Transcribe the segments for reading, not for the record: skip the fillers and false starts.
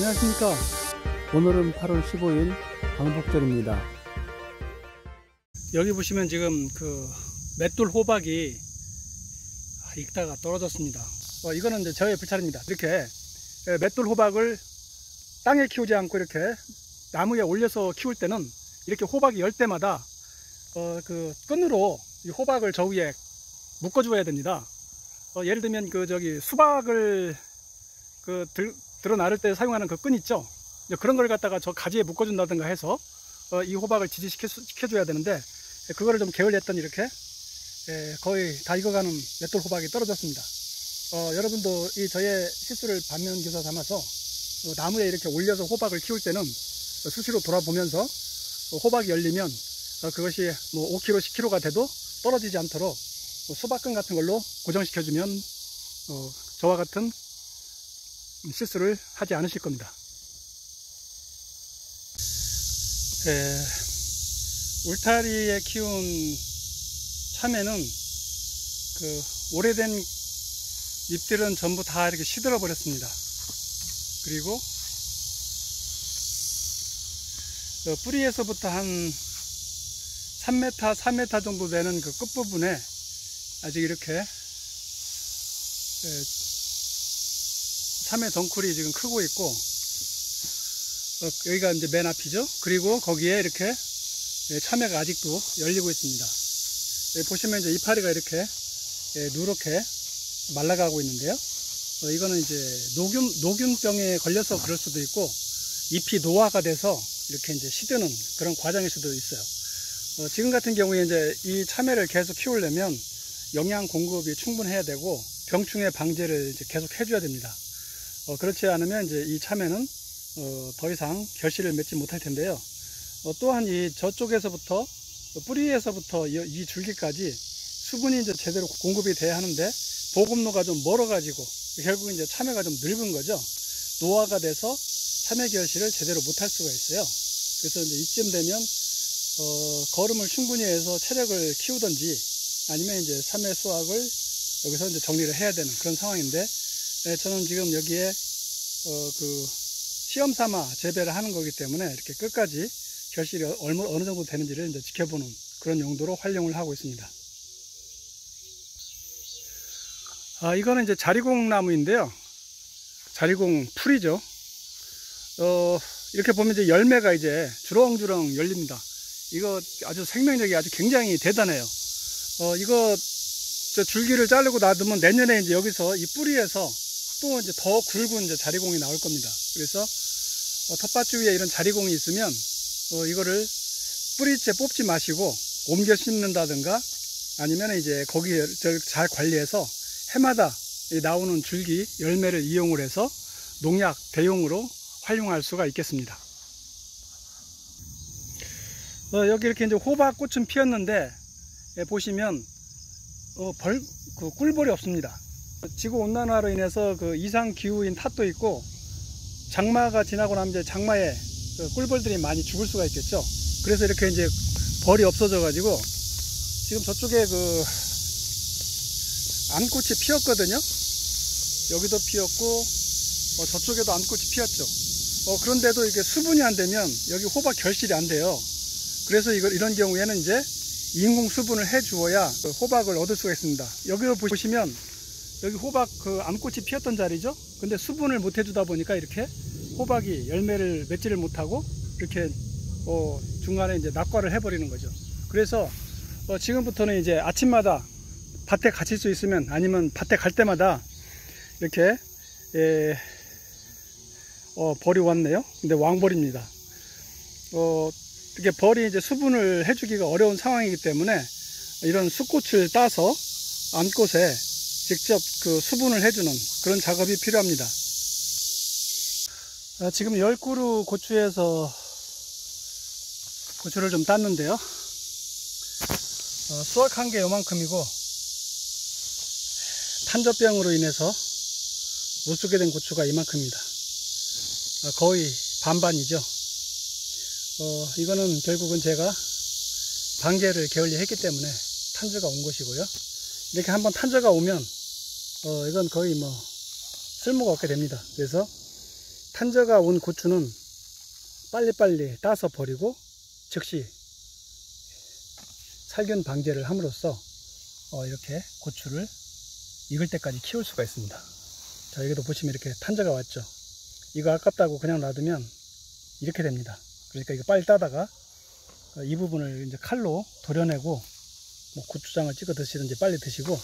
안녕하십니까. 오늘은 8월 15일 광복절입니다. 여기 보시면 지금 그 맷돌 호박이 익다가 떨어졌습니다. 이거는 이제 저의 불찰입니다. 이렇게 맷돌 호박을 땅에 키우지 않고 이렇게 나무에 올려서 키울 때는 이렇게 호박이 열 때마다 그 끈으로 이 호박을 저 위에 묶어 주어야 됩니다. 예를 들면 수박을 들어 나를 때 사용하는 그 끈 있죠. 그런 걸 갖다가 저 가지에 묶어 준다든가 해서 이 호박을 지지시켜 줘야 되는데, 그거를 좀 게을리했더니 이렇게 거의 다 익어가는 맷돌 호박이 떨어졌습니다. 여러분도 이 저의 실수를 반면교사 삼아서 나무에 이렇게 올려서 호박을 키울 때는 수시로 돌아보면서 호박이 열리면 그것이 뭐 5kg, 10kg가 돼도 떨어지지 않도록 수박끈 같은 걸로 고정시켜주면 저와 같은 실수를 하지 않으실 겁니다. 울타리에 키운 참외는 그 오래된 잎들은 전부 다 이렇게 시들어 버렸습니다. 그리고 뿌리에서부터 한 3m, 4m 정도 되는 그 끝부분에 아직 이렇게 참외 덩쿨이 지금 크고 있고, 여기가 이제 맨 앞이죠. 그리고 거기에 이렇게 참외가 아직도 열리고 있습니다. 여기 보시면 이제 이파리가 이렇게 누렇게 말라가고 있는데요. 이거는 이제 노균병에 걸려서 그럴 수도 있고, 잎이 노화가 돼서 이렇게 이제 시드는 그런 과정일 수도 있어요. 지금 같은 경우에 이제 이 참외를 계속 키우려면 영양 공급이 충분해야 되고 병충해 방제를 이제 계속 해줘야 됩니다. 그렇지 않으면 이제 이 참외는 더 이상 결실을 맺지 못할 텐데요. 또한 이 저쪽에서부터 뿌리에서부터 이 줄기까지 수분이 이제 제대로 공급이 돼야 하는데, 보급로가 좀 멀어가지고 결국 이제 참외가 좀 늙은 거죠. 노화가 돼서 참외 결실을 제대로 못할 수가 있어요. 그래서 이제 이쯤 되면 거름을 충분히 해서 체력을 키우든지 아니면 이제 참외 수확을 여기서 이제 정리를 해야 되는 그런 상황인데, 저는 지금 여기에 시험 삼아 재배를 하는 거기 때문에 이렇게 끝까지 결실이 어느 정도 되는지를 이제 지켜보는 그런 용도로 활용을 하고 있습니다. 이거는 이제 자리공 나무인데요. 자리공 풀이죠. 이렇게 보면 이제 열매가 이제 주렁주렁 열립니다. 이거 아주 생명력이 아주 굉장히 대단해요. 이거 줄기를 자르고 놔두면 내년에 이제 여기서 이 뿌리에서 또 이제 더 굵은 이제 자리공이 나올 겁니다. 그래서 텃밭 위에 이런 자리공이 있으면 이거를 뿌리째 뽑지 마시고 옮겨 심는다든가 아니면 이제 거기에 잘 관리해서 해마다 나오는 줄기 열매를 이용을 해서 농약 대용으로 활용할 수가 있겠습니다. 여기 이렇게 이제 호박꽃은 피었는데 보시면 꿀벌이 없습니다. 지구온난화로 인해서 그 이상기후인 탓도 있고, 장마가 지나고 나면 이제 장마에 꿀벌들이 많이 죽을 수가 있겠죠. 그래서 이렇게 이제 벌이 없어져 가지고 지금 저쪽에 그 암꽃이 피었거든요. 여기도 피었고 저쪽에도 암꽃이 피었죠. 그런데도 이게 수분이 안 되면 여기 호박 결실이 안 돼요. 그래서 이런 경우에는 이제 인공 수분을 해 주어야 호박을 얻을 수가 있습니다. 여기서 보시면 여기 호박 그 암꽃이 피었던 자리죠. 근데 수분을 못 해주다 보니까 이렇게 호박이 열매를 맺지를 못하고 이렇게 중간에 이제 낙과를 해버리는 거죠. 그래서 지금부터는 이제 아침마다 밭에 가실 수 있으면, 아니면 밭에 갈 때마다 이렇게 벌이 왔네요. 근데 왕벌입니다. 이렇게 벌이 이제 수분을 해주기가 어려운 상황이기 때문에 이런 숫꽃을 따서 암꽃에 직접 그 수분을 해주는 그런 작업이 필요합니다. 지금 10그루 고추에서 고추를 좀 땄는데요. 수확한 게 요만큼이고, 탄저병으로 인해서 못 쓰게 된 고추가 이만큼입니다. 거의 반반이죠. 이거는 결국은 제가 방제를 게을리 했기 때문에 탄저가 온 것이고요. 이렇게 한번 탄저가 오면 이건 거의 뭐 쓸모가 없게 됩니다. 그래서 탄저가 온 고추는 빨리빨리 따서 버리고 즉시 살균 방제를 함으로써 이렇게 고추를 익을 때까지 키울 수가 있습니다. 자, 여기도 보시면 이렇게 탄저가 왔죠. 이거 아깝다고 그냥 놔두면 이렇게 됩니다. 그러니까 이거 빨리 따다가 이 부분을 이제 칼로 도려내고 뭐 고추장을 찍어 드시든지 빨리 드시고,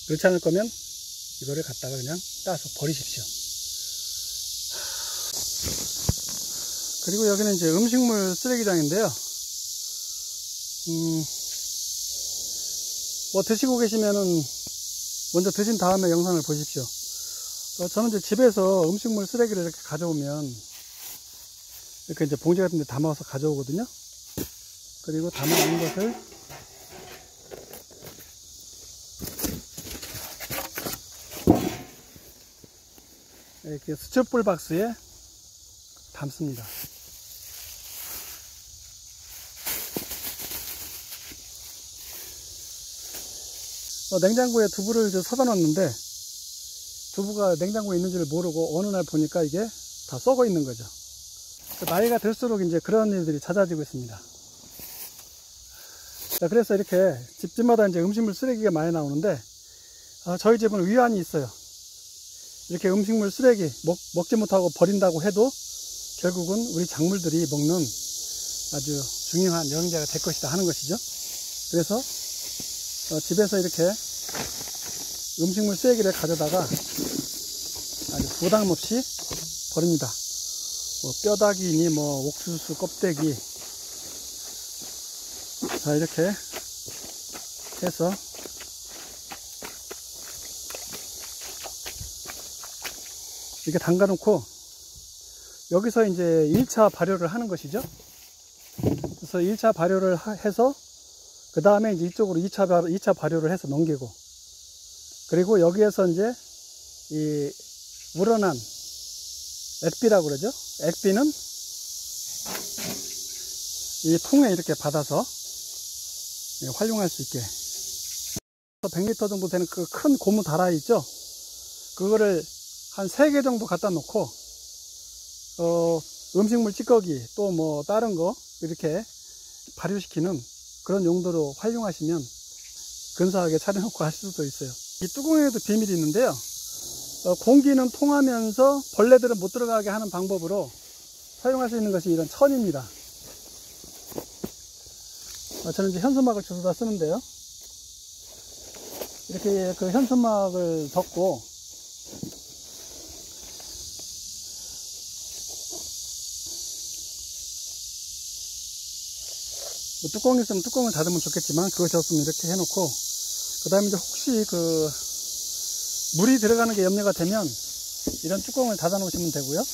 그렇지 않을 거면 이거를 갖다가 그냥 따서 버리십시오. 그리고 여기는 이제 음식물 쓰레기장인데요. 뭐 드시고 계시면은 먼저 드신 다음에 영상을 보십시오. 저는 이제 집에서 음식물 쓰레기를 이렇게 가져오면 이렇게 이제 봉지 같은 데 담아서 가져오거든요. 그리고 담아놓은 것을 이렇게 수첩볼 박스에 담습니다. 냉장고에 두부를 사다 놨는데 두부가 냉장고에 있는지를 모르고 어느 날 보니까 이게 다 썩어 있는 거죠. 나이가 들수록 이제 그런 일들이 잦아지고 있습니다. 자, 그래서 이렇게 집집마다 이제 음식물 쓰레기가 많이 나오는데, 저희 집은 위안이 있어요. 이렇게 음식물 쓰레기 먹지 못하고 버린다고 해도 결국은 우리 작물들이 먹는 아주 중요한 영양제가 될 것이다 하는 것이죠. 그래서 집에서 이렇게 음식물 쓰레기를 가져다가 아주 부담 없이 버립니다. 뭐 뼈다귀니 뭐 옥수수 껍데기, 자, 이렇게 해서 이렇게 담가 놓고 여기서 이제 1차 발효를 하는 것이죠. 그래서 1차 발효를 해서 그 다음에 이제 이쪽으로 2차 발효를 해서 넘기고, 그리고 여기에서 이제 이 우러난 액비라고 그러죠. 액비는 이 통에 이렇게 받아서 활용할 수 있게, 100리터 정도 되는 그 큰 고무 다라이 있죠. 그거를 한 3개 정도 갖다 놓고 음식물 찌꺼기 또 뭐 다른 거 이렇게 발효시키는 그런 용도로 활용하시면 근사하게 차려놓고 하실 수도 있어요. 이 뚜껑에도 비밀이 있는데요. 공기는 통하면서 벌레들은 못 들어가게 하는 방법으로 사용할 수 있는 것이 이런 천입니다. 저는 이제 현수막을 주워다 쓰는데요. 이렇게 그 현수막을 덮고 뭐 뚜껑이 있으면 뚜껑을 닫으면 좋겠지만 그것이 없으면 이렇게 해놓고, 그 다음에 이제 혹시 그 물이 들어가는 게 염려가 되면 이런 뚜껑을 닫아 놓으시면 되고요.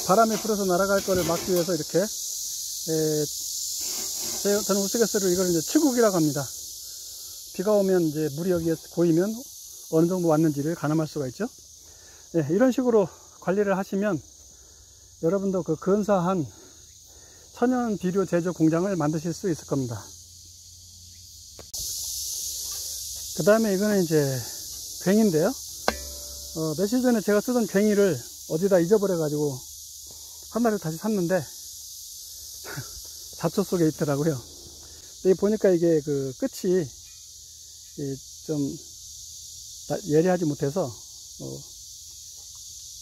바람이 불어서 날아갈 거를 막기 위해서 이렇게 저는 우스갯소리로 이걸 이제 치국이라고 합니다. 비가 오면 이제 물이 여기에 고이면 어느 정도 왔는지를 가늠할 수가 있죠. 이런 식으로 관리를 하시면 여러분도 그 근사한 천연 비료 제조 공장을 만드실 수 있을 겁니다. 그 다음에 이거는 이제 괭인데요. 며칠 전에 제가 쓰던 괭이를 어디다 잊어버려 가지고 하나를 다시 샀는데 잡초 속에 있더라고요. 근데 보니까 이게 그 끝이 좀 예리하지 못해서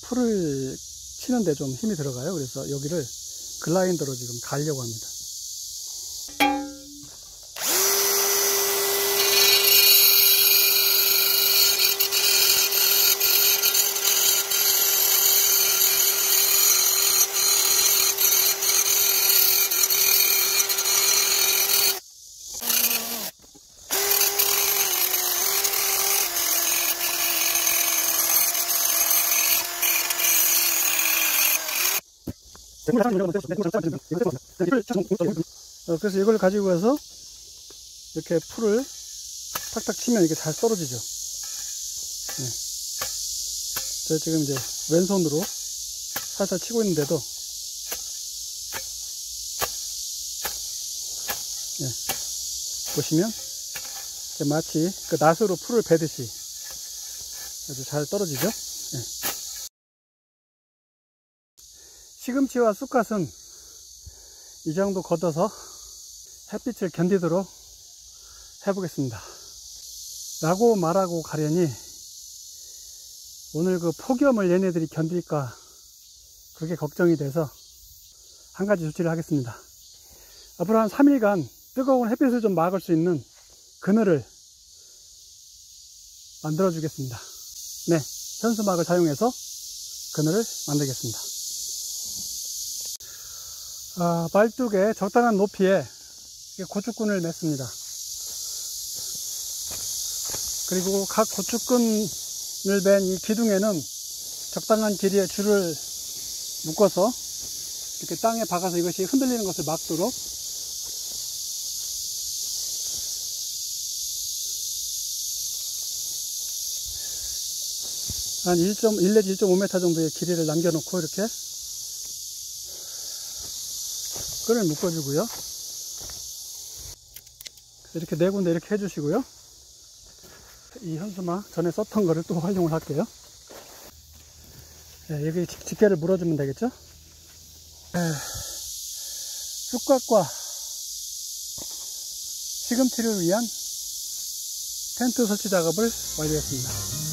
풀을 치는데 좀 힘이 들어가요. 그래서 여기를 글라인더로 지금 갈려고 합니다. 그래서 이걸 가지고 가서 이렇게 풀을 탁탁 치면 이게 잘 떨어지죠. 제가 지금 이제 왼손으로 살살 치고 있는데도 보시면 마치 그 낫으로 풀을 베듯이 아주 잘 떨어지죠. 네. 시금치와 쑥갓은 이 정도 걷어서 햇빛을 견디도록 해보겠습니다. 라고 말하고 가려니 오늘 그 폭염을 얘네들이 견딜까 그게 걱정이 돼서 한 가지 조치를 하겠습니다. 앞으로 한 3일간 뜨거운 햇빛을 좀 막을 수 있는 그늘을 만들어 주겠습니다. 네, 현수막을 사용해서 그늘을 만들겠습니다. 말뚝에 적당한 높이에 고추끈을 맸습니다. 그리고 각 고추끈을 맨 이 기둥에는 적당한 길이의 줄을 묶어서 이렇게 땅에 박아서 이것이 흔들리는 것을 막도록 한 1 내지 1.5m 정도의 길이를 남겨놓고 이렇게 끈을 묶어주고요. 이렇게 네 군데 이렇게 해주시고요. 이 현수막 전에 썼던 거를 또 활용을 할게요. 네, 여기 집게를 물어주면 되겠죠. 쑥갓과 시금치를 위한 텐트 설치 작업을 완료했습니다.